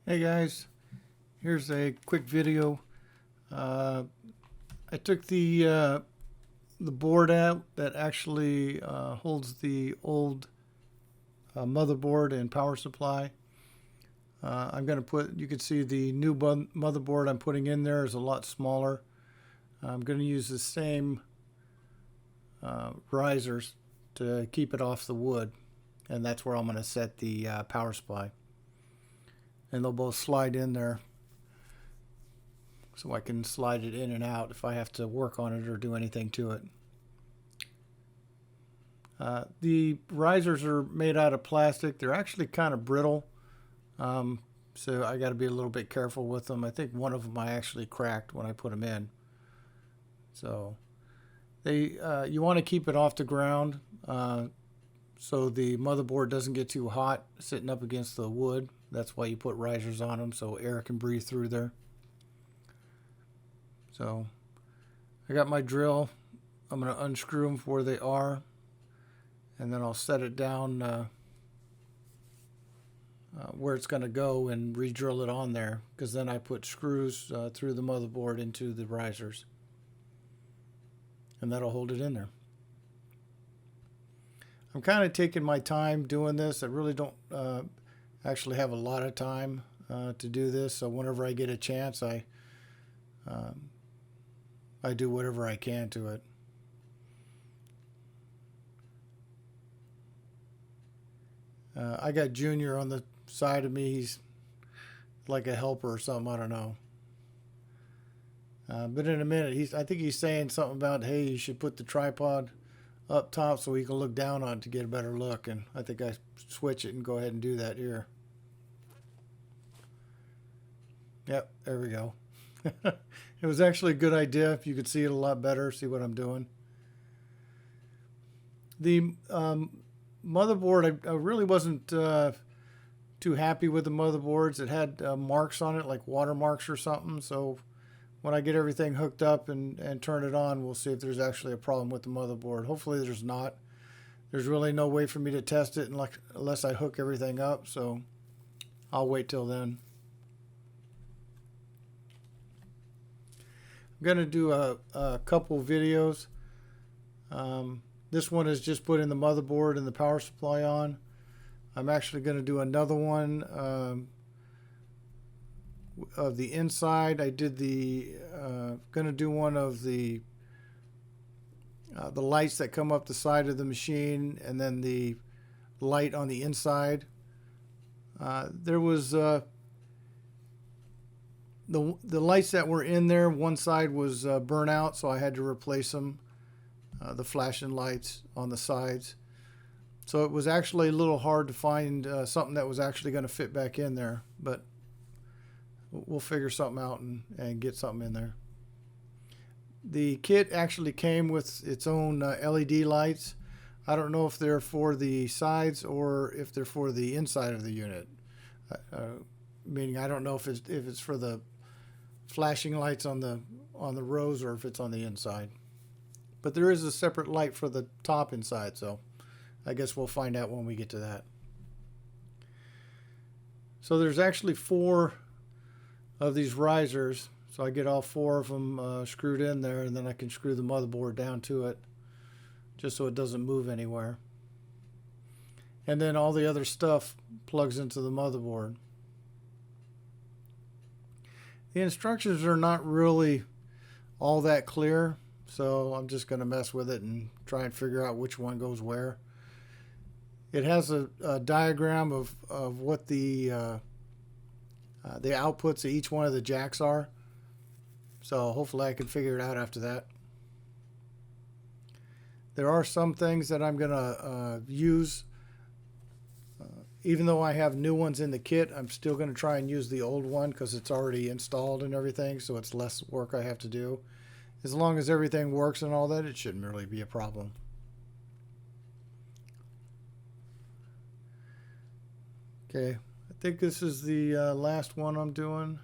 Hey guys, here's a quick video. I took the board out that actually holds the old motherboard and power supply. I'm going to put, you can see the new motherboard I'm putting in there is a lot smaller. I'm going to use the same risers to keep it off the wood, and that's where I'm going to set the power supply. And they'll both slide in there, so I can slide it in and out if I have to work on it or do anything to it. The risers are made out of plastic. They're actually kind of brittle, so I got to be a little bit careful with them. I think one of them I actually cracked when I put them in. So you want to keep it off the ground so the motherboard doesn't get too hot sitting up against the wood. That's why you put risers on them, so air can breathe through there. So I got my drill. I'm going to unscrew them where they are, and then I'll set it down where it's going to go and re-drill it on there, because then I put screws through the motherboard into the risers, and that'll hold it in there. I'm kind of taking my time doing this. I really don't actually have a lot of time to do this, so whenever I get a chance, I do whatever I can to it. I got Junior on the side of me. He's like a helper or something. I don't know. But in a minute, I think he's saying something about, hey, you should put the tripod up top so he can look down on it to get a better look. And I think I switch it and go ahead and do that here. Yep, there we go. It was actually a good idea. If you could see it a lot better, see what I'm doing. The motherboard, I really wasn't too happy with the motherboards. It had marks on it, like water marks or something. So when I get everything hooked up and turn it on, we'll see if there's actually a problem with the motherboard. Hopefully there's not. There's really no way for me to test it unless I hook everything up. So I'll wait till then. I'm going to do a couple videos. This one is just putting the motherboard and the power supply on. I'm actually going to do another one of the inside. I did going to do one of the lights that come up the side of the machine, and then the light on the inside. There was the lights that were in there, one side was burnt out, so I had to replace them, the flashing lights on the sides. So it was actually a little hard to find something that was actually going to fit back in there, but we'll figure something out and get something in there. The kit actually came with its own LED lights. I don't know if they're for the sides or if they're for the inside of the unit. Meaning I don't know if it's for the flashing lights on the rows or if it's on the inside. But there is a separate light for the top inside, so I guess we'll find out when we get to that. So there's actually 4 of these risers, so I get all 4 of them screwed in there, and then I can screw the motherboard down to it just so it doesn't move anywhere. And then all the other stuff plugs into the motherboard. The instructions are not really all that clear, so I'm just going to mess with it and try and figure out which one goes where. It has a diagram of what the outputs of each one of the jacks are, so hopefully I can figure it out after that. There are some things that I'm going to use. Even though I have new ones in the kit, I'm still going to try and use the old one because it's already installed and everything, so it's less work I have to do. As long as everything works and all that, it shouldn't really be a problem. Okay, I think this is the last one I'm doing.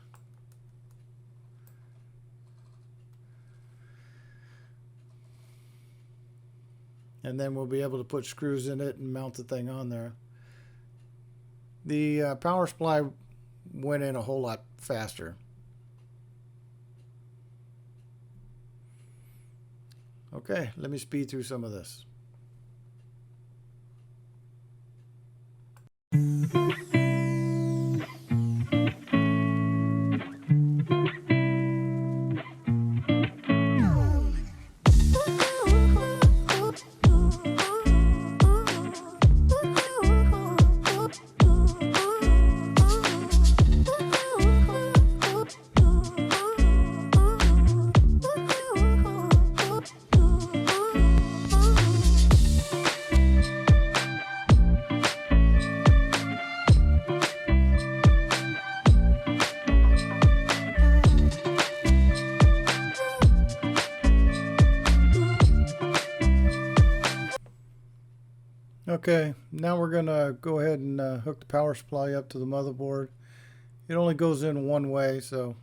And then we'll be able to put screws in it and mount the thing on there. The power supply went in a whole lot faster. Okay, let me speed through some of this. Okay, now we're going to go ahead and hook the power supply up to the motherboard. It only goes in one way, so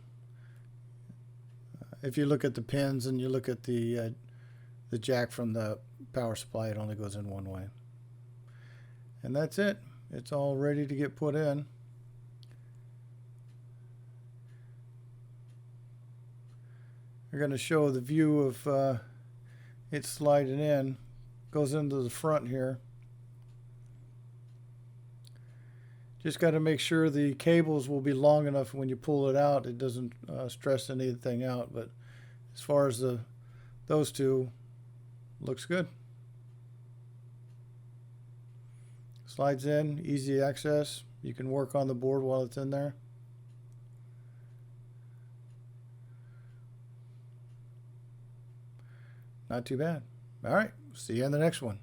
if you look at the pins and you look at the jack from the power supply, it only goes in one way. And that's it. It's all ready to get put in. We're going to show the view of it sliding in. Goes into the front here. Just got to make sure the cables will be long enough when you pull it out. It doesn't stress anything out. But as far as those two, looks good. Slides in, easy access. You can work on the board while it's in there. Not too bad. All right, see you in the next one.